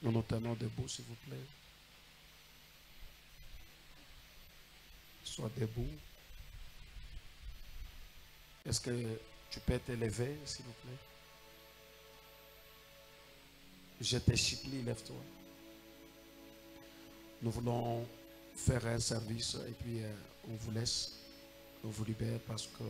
Nous nous tenons debout, s'il vous plaît. Sois debout. Est-ce que tu peux t'élever, s'il vous plaît? Je te supplie, lève-toi. Nous voulons faire un service et puis on vous laisse, on vous libère parce que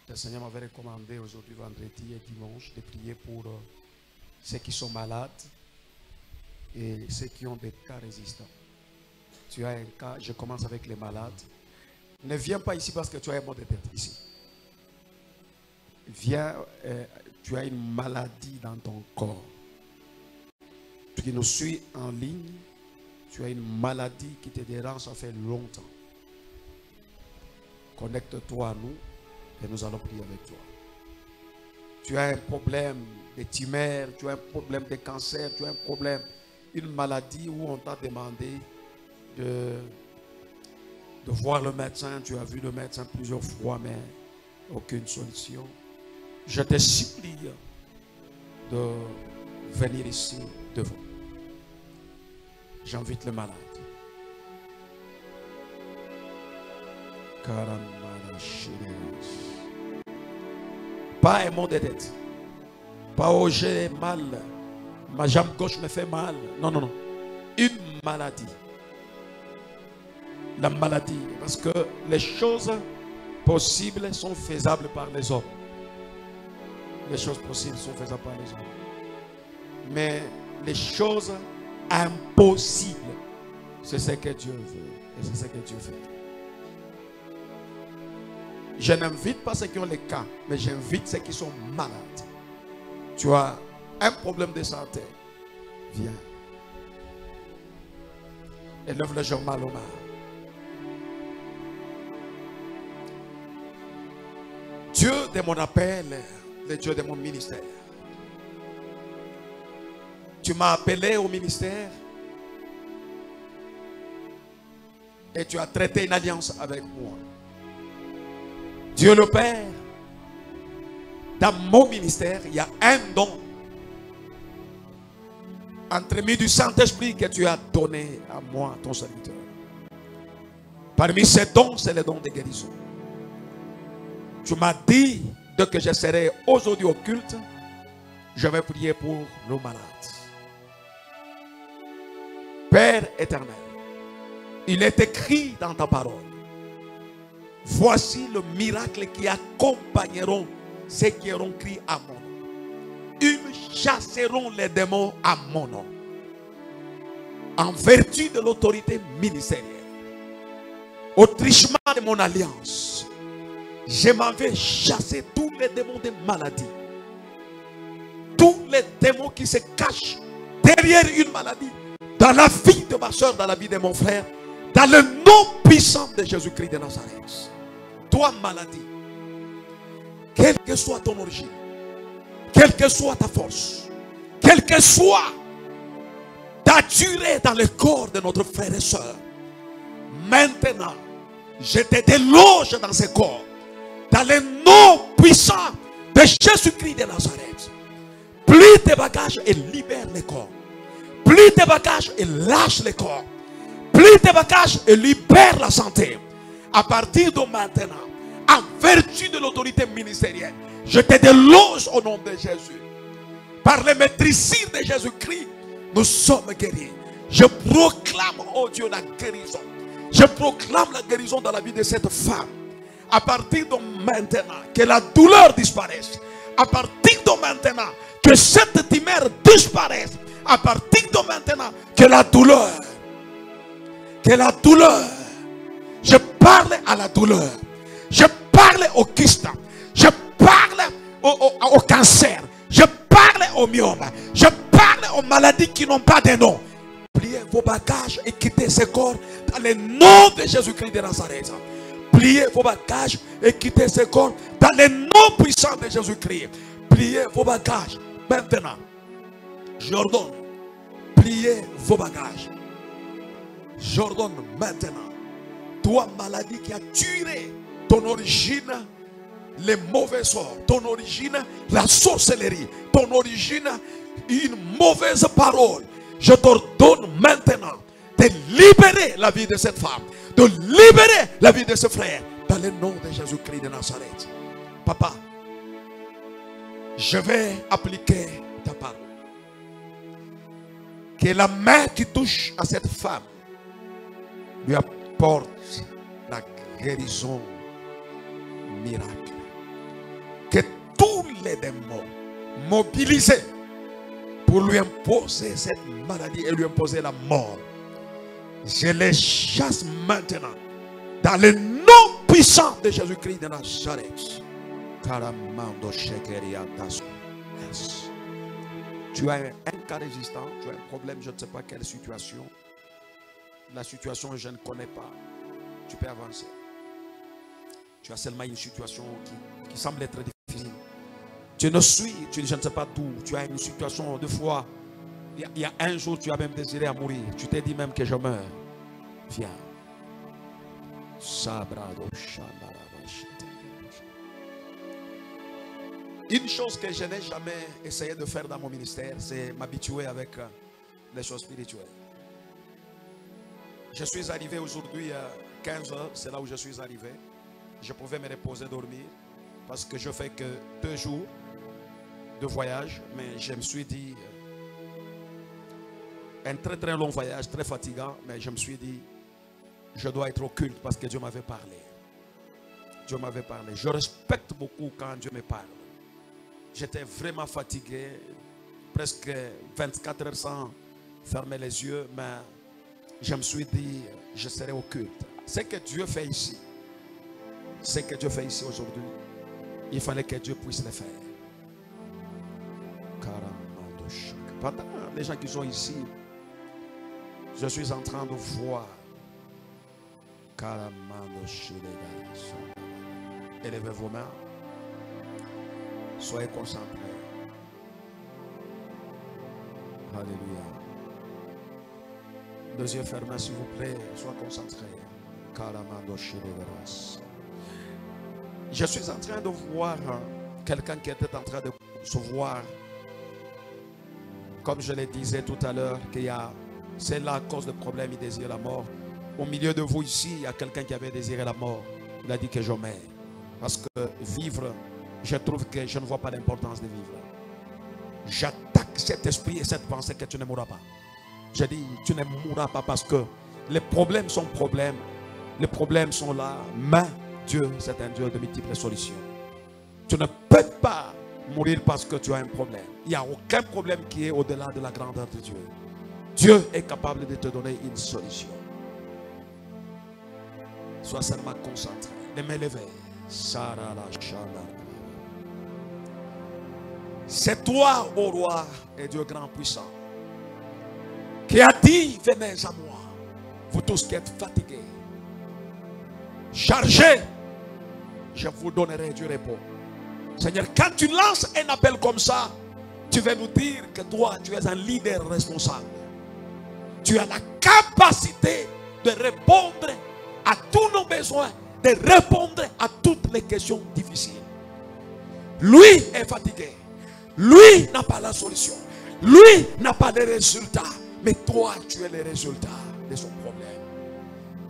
le Seigneur m'avait recommandé aujourd'hui, vendredi et dimanche, de prier pour ceux qui sont malades et ceux qui ont des cas résistants. Tu as un cas, je commence avec les malades. Ne viens pas ici parce que tu as un mot de tête ici. Viens, tu as une maladie dans ton corps. Tu nous suis en ligne, tu as une maladie qui te dérange, ça fait longtemps. Connecte-toi à nous et nous allons prier avec toi. Tu as un problème de tumeur, tu as un problème de cancer, tu as un problème, une maladie où on t'a demandé de voir le médecin. Tu as vu le médecin plusieurs fois, mais aucune solution. Je te supplie de venir ici devant. J'invite le malade. Pas un mot de tête. Pas oh j'ai mal. Ma jambe gauche me fait mal. Non, non, non. Une maladie. La maladie. Parce que les choses possibles sont faisables par les hommes. Les choses possibles sont faisables par les hommes. Mais les choses impossibles, c'est ce que Dieu veut. Et c'est ce que Dieu fait. Je n'invite pas ceux qui ont les cas, mais j'invite ceux qui sont malades. Tu as un problème de santé. Viens. Élève le journal au mar. Dieu de mon appel, le Dieu de mon ministère. Tu m'as appelé au ministère et tu as traité une alliance avec moi. Dieu le Père, dans mon ministère, il y a un don entremis du Saint-Esprit que tu as donné à moi, ton serviteur. Parmi ces dons, c'est le don de guérison. Tu m'as dit, dès que je serai aujourd'hui au culte, je vais prier pour nos malades. Père éternel, il est écrit dans ta parole, voici le miracle qui accompagneront ceux qui auront crié à mon nom. Ils chasseront les démons à mon nom, en vertu de l'autorité ministérielle. Au truchement de mon alliance, je m'en vais chasser tous les démons de maladie. Tous les démons qui se cachent derrière une maladie. Dans la vie de ma soeur, dans la vie de mon frère. Dans le nom puissant de Jésus-Christ de Nazareth. Toi, maladie, quelle que soit ton origine, quelle que soit ta force, quelle que soit ta durée dans le corps de notre frère et soeur, maintenant, je te déloge dans ce corps. Dans le nom puissant de Jésus-Christ de Nazareth. Plie tes bagages et libère les corps. Plie tes bagages et lâche les corps. Plie tes bagages et libère la santé. À partir de maintenant, en vertu de l'autorité ministérielle, je te déloge au nom de Jésus. Par le maîtrisir de Jésus-Christ, nous sommes guéris. Je proclame, oh Dieu, la guérison. Je proclame la guérison dans la vie de cette femme. À partir de maintenant, que la douleur disparaisse. À partir de maintenant, que cette tumeur disparaisse. À partir de maintenant, que la douleur, je parle à la douleur, je parle au kyste, je parle au cancer, je parle au myome, je parle aux maladies qui n'ont pas de nom. Pliez vos bagages et quittez ce corps dans le nom de Jésus-Christ de Nazareth. Pliez vos bagages et quittez ce corps dans le nom puissant de Jésus-Christ. Pliez vos bagages maintenant. J'ordonne, pliez vos bagages. J'ordonne maintenant. Toi, maladie qui a tué ton origine, les mauvais sorts, ton origine, la sorcellerie, ton origine, une mauvaise parole, Je t'ordonne maintenant de libérer la vie de cette femme, de libérer la vie de ce frère, dans le nom de Jésus-Christ de Nazareth. Papa, je vais appliquer ta parole. Que la main qui touche à cette femme lui apporte la guérison miracle. Que tous les démons mobilisés pour lui imposer cette maladie et lui imposer la mort, je les chasse maintenant dans le nom puissant de Jésus-Christ de Nazareth. Tu as un cas résistant, tu as un problème, je ne sais pas quelle situation. La situation, je ne connais pas. Tu peux avancer. Tu as seulement une situation qui semble être difficile. Tu ne suis, je ne sais pas d'où. Tu as une situation, deux fois. Il y a un jour, tu as même désiré à mourir. Tu t'es dit même que je meurs. Viens. Une chose que je n'ai jamais essayé de faire dans mon ministère, c'est m'habituer avec les choses spirituelles. Je suis arrivé aujourd'hui à 15 heures, c'est là où je suis arrivé. Je pouvais me reposer, dormir, parce que je fais que 2 jours de voyage, mais je me suis dit, un très très long voyage, très fatigant, mais je me suis dit, je dois être au culte parce que Dieu m'avait parlé. Dieu m'avait parlé. Je respecte beaucoup quand Dieu me parle. J'étais vraiment fatigué, presque 24 heures sans fermer les yeux, mais je me suis dit, je serai au culte. Ce que Dieu fait ici, ce que Dieu fait ici aujourd'hui, il fallait que Dieu puisse le faire. Pendant les gens qui sont ici, je suis en train de voir. Élevez vos mains. Soyez concentrés. Alléluia. 2 yeux fermés, s'il vous plaît. Soyez concentrés. Je suis en train de voir quelqu'un qui était en train de se voir. Comme je le disais tout à l'heure, c'est là à cause de problème, il désire la mort. Au milieu de vous ici, il y a quelqu'un qui avait désiré la mort. Il a dit que je meurs. Parce que vivre, je trouve que je ne vois pas l'importance de vivre. J'attaque cet esprit et cette pensée que tu ne mourras pas. Je dis, tu ne mourras pas parce que les problèmes sont problèmes. Les problèmes sont là. Mais Dieu, c'est un Dieu de multiples solutions. Tu ne peux pas mourir parce que tu as un problème. Il n'y a aucun problème qui est au-delà de la grandeur de Dieu. Dieu est capable de te donner une solution. Sois seulement concentré. Les mains levées. C'est toi, ô roi et Dieu grand puissant, qui a dit, venez à moi, vous tous qui êtes fatigués, chargés, je vous donnerai du repos. Seigneur, quand tu lances un appel comme ça, tu vas nous dire que toi, tu es un leader responsable. Tu as la capacité de répondre à tous nos besoins, de répondre à toutes les questions difficiles. Lui est fatigué. Lui n'a pas la solution. Lui n'a pas de résultat. Mais toi, tu es le résultat de son problème.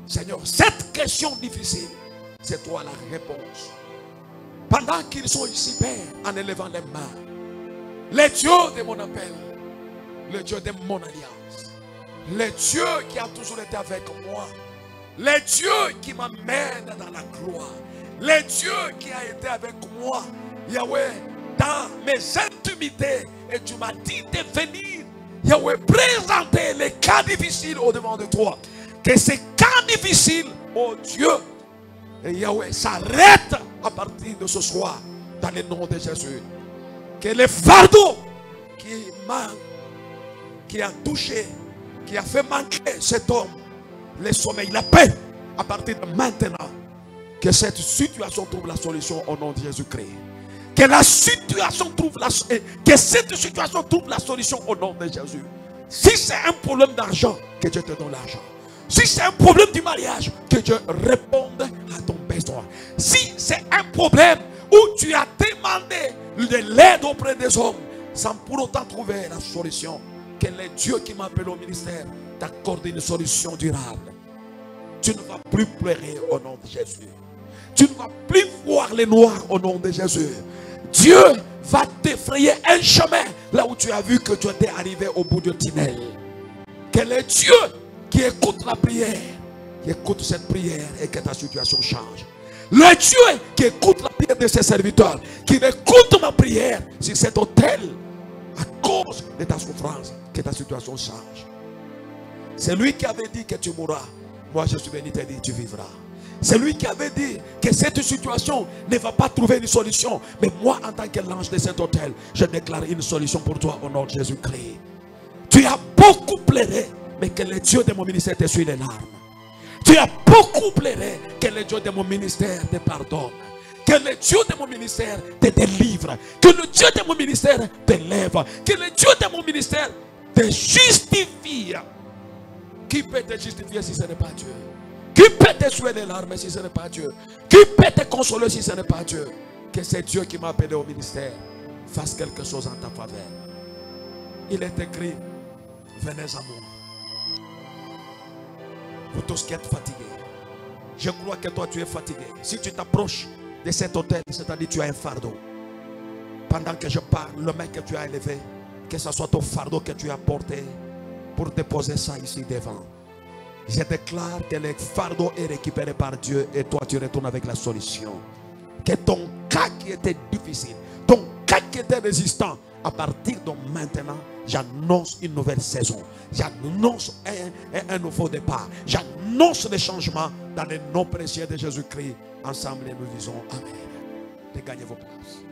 Seigneur, cette question difficile, c'est toi la réponse. Pendant qu'ils sont ici, Père, en élevant les mains, le Dieu de mon appel, le Dieu de mon alliance, le Dieu qui a toujours été avec moi, le Dieu qui m'amène dans la gloire, le Dieu qui a été avec moi, Yahweh, dans mes intimités, et tu m'as dit de venir, Yahweh, présenter les cas difficiles au devant de toi. Que ces cas difficiles, oh Dieu, et Yahweh, s'arrêtent à partir de ce soir, dans le nom de Jésus. Que les fardeaux qui a touché, qui a fait manquer cet homme, le sommeil, la paix, à partir de maintenant, que cette situation trouve la solution au nom de Jésus-Christ. Que cette situation trouve la solution au nom de Jésus. Si c'est un problème d'argent, que Dieu te donne l'argent. Si c'est un problème du mariage, que Dieu réponde à ton besoin. Si c'est un problème où tu as demandé de l'aide auprès des hommes, sans pour autant trouver la solution, que les dieux qui m'appellent au ministère t'accordent une solution durable. Tu ne vas plus pleurer au nom de Jésus. Tu ne vas plus voir les noirs au nom de Jésus. Dieu va t'effrayer un chemin là où tu as vu que tu étais arrivé au bout du tunnel. Que les dieux qui écoutent la prière, qui écoutent cette prière et que ta situation change. Le Dieu qui écoute la prière de ses serviteurs, qui écoute ma prière sur cet autel, à cause de ta souffrance, que ta situation change. C'est lui qui avait dit que tu mourras. Moi je suis venu te dire tu vivras. C'est lui qui avait dit que cette situation ne va pas trouver une solution. Mais moi en tant que l'ange de cet autel, je déclare une solution pour toi au nom de Jésus-Christ. Tu as beaucoup pleuré, mais que le Dieu de mon ministère te suit les larmes. Tu as beaucoup pleuré, que le Dieu de mon ministère te pardonne. Que le Dieu de mon ministère te délivre. Que le Dieu de mon ministère t'élève. Que le Dieu de mon ministère te justifie. Qui peut te justifier si ce n'est pas Dieu? Qui peut te souiller les larmes si ce n'est pas Dieu? Qui peut te consoler si ce n'est pas Dieu? Que c'est Dieu qui m'a appelé au ministère fasse quelque chose en ta faveur. Il est écrit, venez à moi. Vous tous qui êtes fatigués. Je crois que toi tu es fatigué. Si tu t'approches de cet hôtel, c'est-à-dire tu as un fardeau. Pendant que je parle, le mec que tu as élevé, que ce soit ton fardeau que tu as porté, pour déposer ça ici devant. Je déclare que le fardeau est récupéré par Dieu et toi tu retournes avec la solution. Que ton cas qui était difficile, ton cas qui était résistant, à partir de maintenant, j'annonce une nouvelle saison. J'annonce un nouveau départ. J'annonce des changements dans le nom précieux de Jésus-Christ. Ensemble, nous disons Amen. Regagnez vos places.